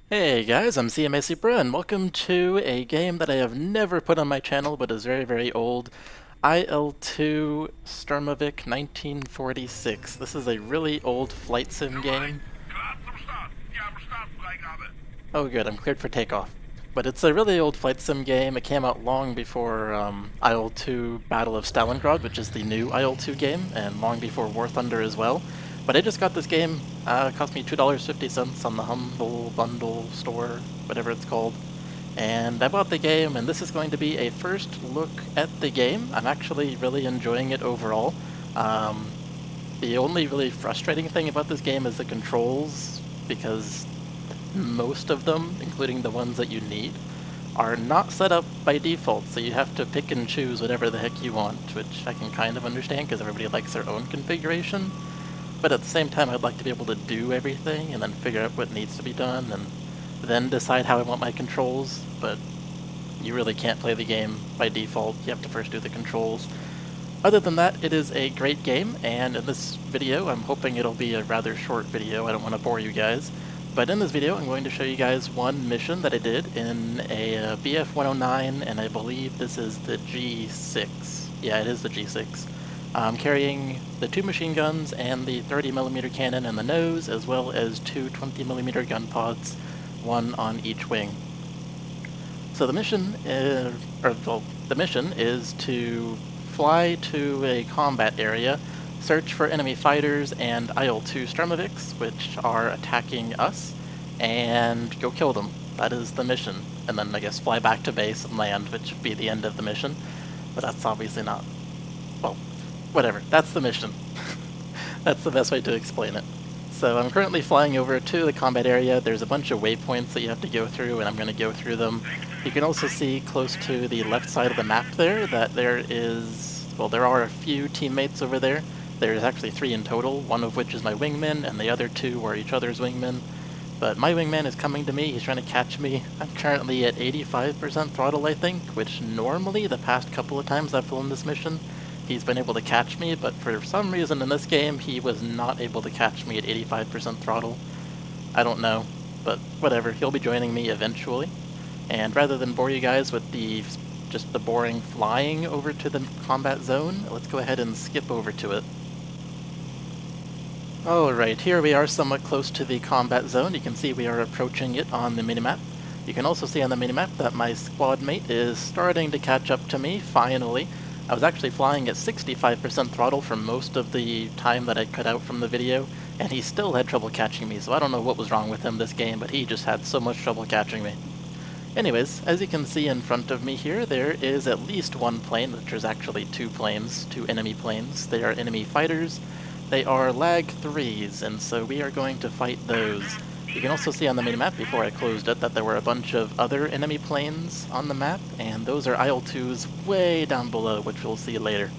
Hey guys, I'm cmasupra and welcome to a game that I have never put on my channel but is very, very old. IL-2 Sturmovik 1946. This is a really old flight sim game. Oh good, I'm cleared for takeoff. But it's a really old flight sim game. It came out long before IL-2 Battle of Stalingrad, which is the new IL-2 game, and long before War Thunder as well. But I just got this game. It cost me $2.50 on the Humble Bundle store, whatever it's called. And I bought the game, and this is going to be a first look at the game. I'm actually really enjoying it overall. Um, the only really frustrating thing about this game is the controls, because most of them, including the ones that you need, are not set up by default, so you have to pick and choose whatever the heck you want, which I can kind of understand because everybody likes their own configuration. But at the same time, I'd like to be able to do everything and then figure out what needs to be done and then decide how I want my controls. But you really can't play the game by default. You have to first do the controls. Other than that, it is a great game, and in this video, I'm hoping it'll be a rather short video. I don't want to bore you guys. But in this video, I'm going to show you guys one mission that I did in a BF-109, and I believe this is the G6. Yeah, it is the G6. I'm carrying the 2 machine guns and the 30mm cannon in the nose, as well as 2 20mm gun pods, one on each wing. So the mission the mission is to fly to a combat area, search for enemy fighters and IL-2 Sturmoviks, which are attacking us, and go kill them. That is the mission. And then I guess fly back to base and land, which would be the end of the mission. But that's obviously not... well, whatever. That's the mission. That's the best way to explain it. So I'm currently flying over to the combat area. There's a bunch of waypoints that you have to go through, and I'm going to go through them. You can also see close to the left side of the map there that there is, well, there are a few teammates over there. There's actually 3 in total, one of which is my wingman, and the other 2 are each other's wingmen. But my wingman is coming to me, he's trying to catch me. I'm currently at 85% throttle, I think, which normally, the past couple of times I've flown this mission, he's been able to catch me, but for some reason in this game, he was not able to catch me at 85% throttle. I don't know, but whatever, he'll be joining me eventually. And rather than bore you guys with just the boring flying over to the combat zone, let's go ahead and skip over to it. Alright, here we are somewhat close to the combat zone. You can see we are approaching it on the minimap. You can also see on the minimap that my squad mate is starting to catch up to me, finally. I was actually flying at 65% throttle for most of the time that I cut out from the video, and he still had trouble catching me, so I don't know what was wrong with him this game, but he just had so much trouble catching me. Anyways, as you can see in front of me here, there is at least one plane, which is actually 2 planes, 2 enemy planes. They are enemy fighters. They are lag 3s, and so we are going to fight those. You can also see on the minimap, before I closed it, that there were a bunch of other enemy planes on the map, and those are IL-2s way down below, which we'll see later.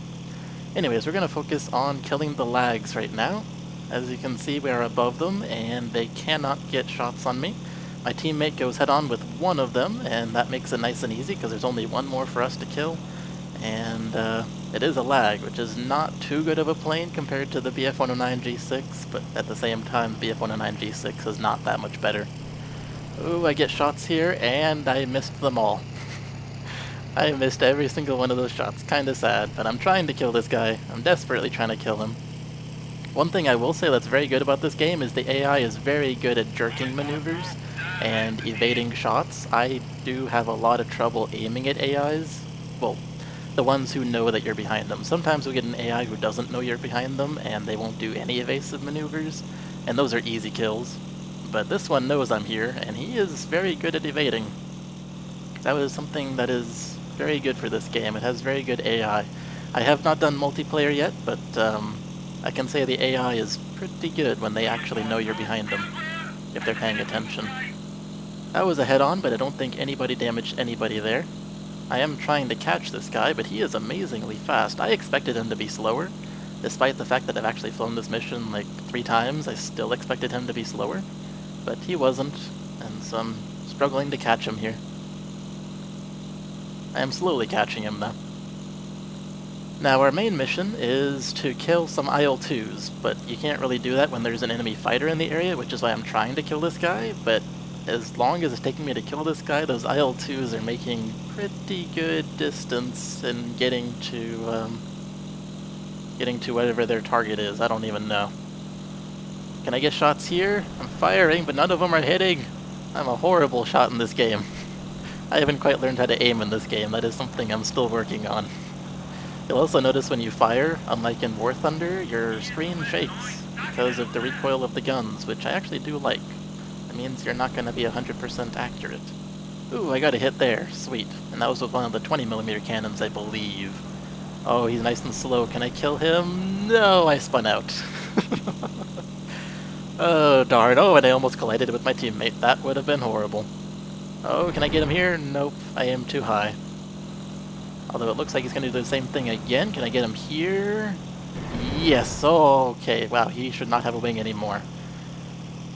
Anyways, we're going to focus on killing the lags right now. As you can see, we are above them, and they cannot get shots on me. My teammate goes head-on with one of them, and that makes it nice and easy, because there's only one more for us to kill. And it is a lag, which is not too good of a plane compared to the BF-109 G6, but at the same time, BF-109 G6 is not that much better. Ooh, I get shots here, and I missed them all. I missed every single one of those shots. Kinda sad, but I'm trying to kill this guy. I'm desperately trying to kill him. One thing I will say that's very good about this game is the AI is very good at jerking maneuvers and evading shots. I do have a lot of trouble aiming at AIs. Well, the ones who know that you're behind them. Sometimes we get an AI who doesn't know you're behind them, and they won't do any evasive maneuvers, and those are easy kills. But this one knows I'm here, and he is very good at evading. That was something that is very good for this game. It has very good AI. I have not done multiplayer yet, but I can say the AI is pretty good when they actually know you're behind them, if they're paying attention. That was a head-on, but I don't think anybody damaged anybody there. I am trying to catch this guy, but he is amazingly fast. I expected him to be slower. Despite the fact that I've actually flown this mission like 3 times, I still expected him to be slower. But he wasn't, and so I'm struggling to catch him here. I am slowly catching him, though. Now, our main mission is to kill some IL-2s, but you can't really do that when there's an enemy fighter in the area, which is why I'm trying to kill this guy, but as long as it's taking me to kill this guy, those IL-2s are making pretty good distance and getting to whatever their target is. I don't even know. Can I get shots here? I'm firing, but none of them are hitting. I'm a horrible shot in this game. I haven't quite learned how to aim in this game. That is something I'm still working on. You'll also notice when you fire, unlike in War Thunder, your screen shakes because of the recoil of the guns, which I actually do like. It means you're not going to be 100% accurate. Ooh, I got a hit there. Sweet. And that was with one of the 20mm cannons, I believe. Oh, he's nice and slow. Can I kill him? No, I spun out. Oh, darn. Oh, and I almost collided with my teammate. That would have been horrible. Oh, can I get him here? Nope, I am too high. Although it looks like he's going to do the same thing again. Can I get him here? Yes, oh, okay. Wow, he should not have a wing anymore.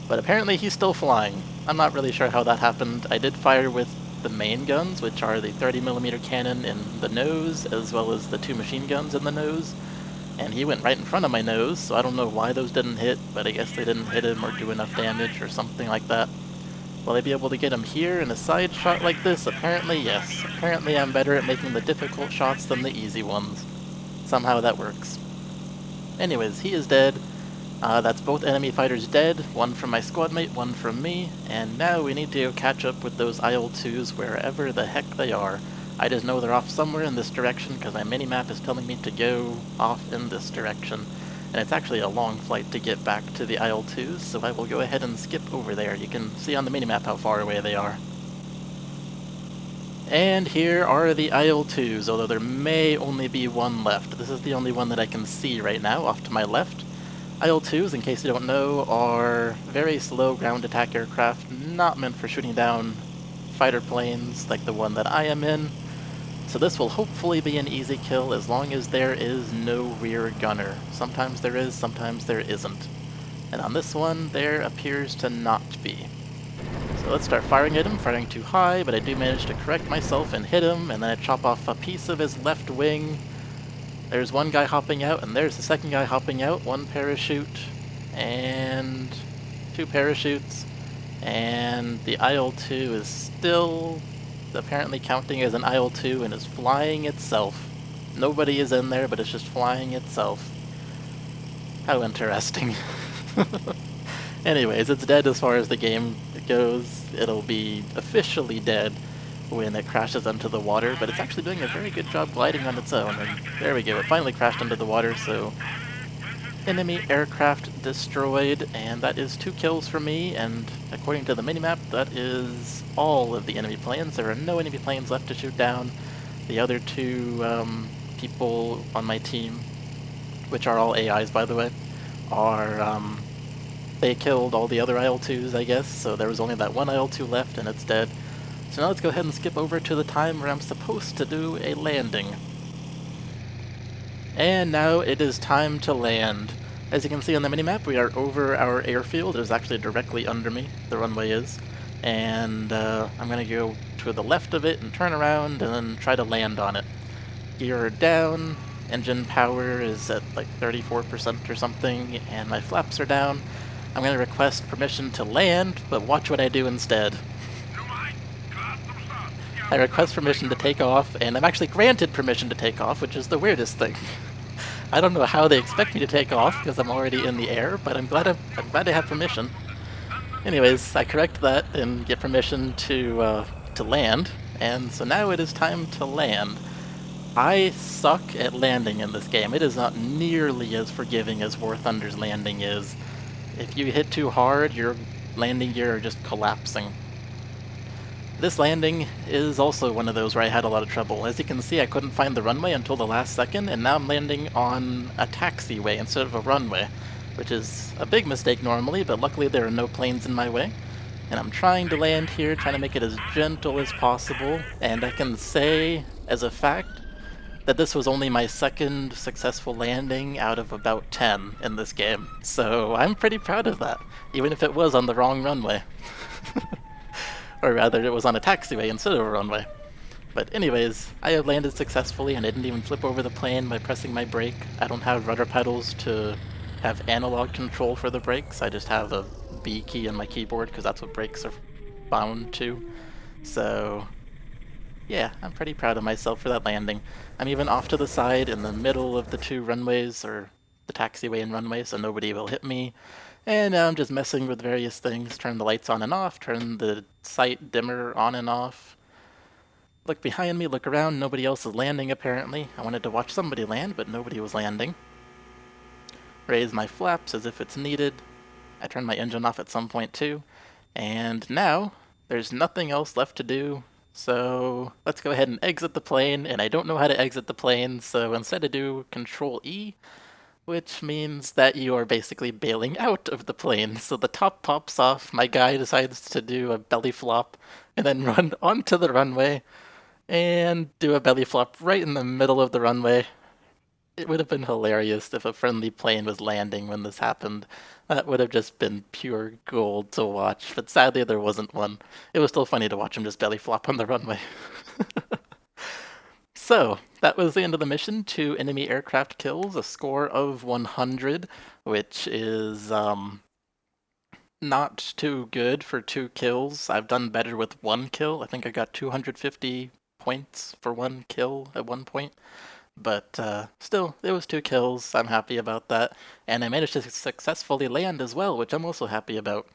But apparently he's still flying. I'm not really sure how that happened. I did fire with the main guns, which are the 30mm cannon in the nose, as well as the 2 machine guns in the nose. And he went right in front of my nose, so I don't know why those didn't hit, but I guess they didn't hit him or do enough damage or something like that. Will I be able to get him here in a side shot like this? Apparently, yes. Apparently I'm better at making the difficult shots than the easy ones. Somehow that works. Anyways, he is dead. That's both enemy fighters dead, one from my squad mate, one from me, and now we need to catch up with those IL-2s wherever the heck they are. I just know they're off somewhere in this direction because my minimap is telling me to go off in this direction. And it's actually a long flight to get back to the IL-2s, so I will go ahead and skip over there. You can see on the minimap how far away they are. And here are the IL-2s, although there may only be one left. This is the only one that I can see right now, off to my left. IL-2s, in case you don't know, are very slow ground attack aircraft, not meant for shooting down fighter planes like the one that I am in. So this will hopefully be an easy kill as long as there is no rear gunner. Sometimes there is, sometimes there isn't. And on this one, there appears to not be. So let's start firing at him, firing too high, but I do manage to correct myself and hit him, and then I chop off a piece of his left wing. There's one guy hopping out, and there's the second guy hopping out. 1 parachute, and 2 parachutes, and the IL-2 is still apparently counting as an IL-2 and is flying itself. Nobody is in there, but it's just flying itself. How interesting. Anyways, it's dead as far as the game goes. It'll be officially dead when it crashes into the water, but it's actually doing a very good job gliding on its own. And there we go, it finally crashed into the water, so enemy aircraft destroyed, and that is 2 kills for me, and according to the minimap, that is all of the enemy planes. There are no enemy planes left to shoot down. The other 2 people on my team, which are all AIs by the way, are, they killed all the other IL-2s, I guess, so there was only that 1 IL-2 left and it's dead. So now let's go ahead and skip over to the time where I'm supposed to do a landing. And now it is time to land. As you can see on the minimap, we are over our airfield. It is actually directly under me, the runway is. And I'm going to go to the left of it and turn around and then try to land on it. Gear down, engine power is at like 34% or something, and my flaps are down. I'm going to request permission to land, but watch what I do instead. I request permission to take off, and I'm actually granted permission to take off, which is the weirdest thing. I don't know how they expect me to take off, because I'm already in the air, but I'm glad I have permission. Anyways, I correct that and get permission to land, and so now it is time to land. I suck at landing in this game. It is not nearly as forgiving as War Thunder's landing is. If you hit too hard, your landing gear are just collapsing. This landing is also one of those where I had a lot of trouble. As you can see, I couldn't find the runway until the last second, and now I'm landing on a taxiway instead of a runway, which is a big mistake normally, but luckily there are no planes in my way. And I'm trying to land here, trying to make it as gentle as possible, and I can say, as a fact, that this was only my 2nd successful landing out of about 10 in this game. So I'm pretty proud of that, even if it was on the wrong runway. Or rather, it was on a taxiway instead of a runway. But anyways, I have landed successfully and I didn't even flip over the plane by pressing my brake. I don't have rudder pedals to have analog control for the brakes. I just have a B key on my keyboard because that's what brakes are bound to. So yeah, I'm pretty proud of myself for that landing. I'm even off to the side in the middle of the two runways, or the taxiway and runway, so nobody will hit me. And now I'm just messing with various things, turn the lights on and off, turn the sight dimmer on and off. Look behind me, look around, nobody else is landing apparently. I wanted to watch somebody land, but nobody was landing. Raise my flaps as if it's needed. I turned my engine off at some point too. And now, there's nothing else left to do, so let's go ahead and exit the plane, and I don't know how to exit the plane, so instead I do Control E, which means that you are basically bailing out of the plane. So the top pops off, my guy decides to do a belly flop, and then run onto the runway, and do a belly flop right in the middle of the runway. It would have been hilarious if a friendly plane was landing when this happened. That would have just been pure gold to watch, but sadly there wasn't one. It was still funny to watch him just belly flop on the runway. So, that was the end of the mission. 2 enemy aircraft kills, a score of 100, which is not too good for 2 kills. I've done better with 1 kill. I think I got 250 points for 1 kill at one point. But still, it was 2 kills. I'm happy about that. And I managed to successfully land as well, which I'm also happy about.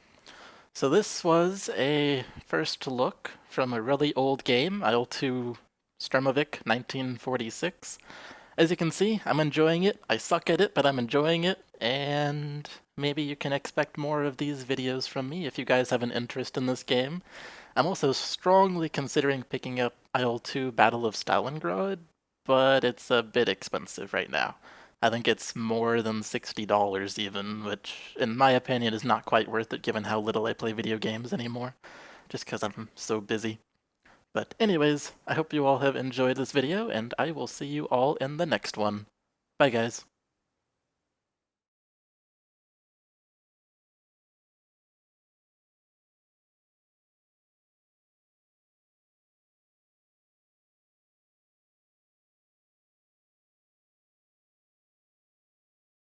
So this was a first look from a really old game, IL-2 Sturmovik 1946. As you can see, I'm enjoying it. I suck at it, but I'm enjoying it. And maybe you can expect more of these videos from me if you guys have an interest in this game. I'm also strongly considering picking up IL-2 Battle of Stalingrad, but it's a bit expensive right now. I think it's more than $60 even, which in my opinion is not quite worth it given how little I play video games anymore, just because I'm so busy. But anyways, I hope you all have enjoyed this video, and I will see you all in the next one. Bye guys.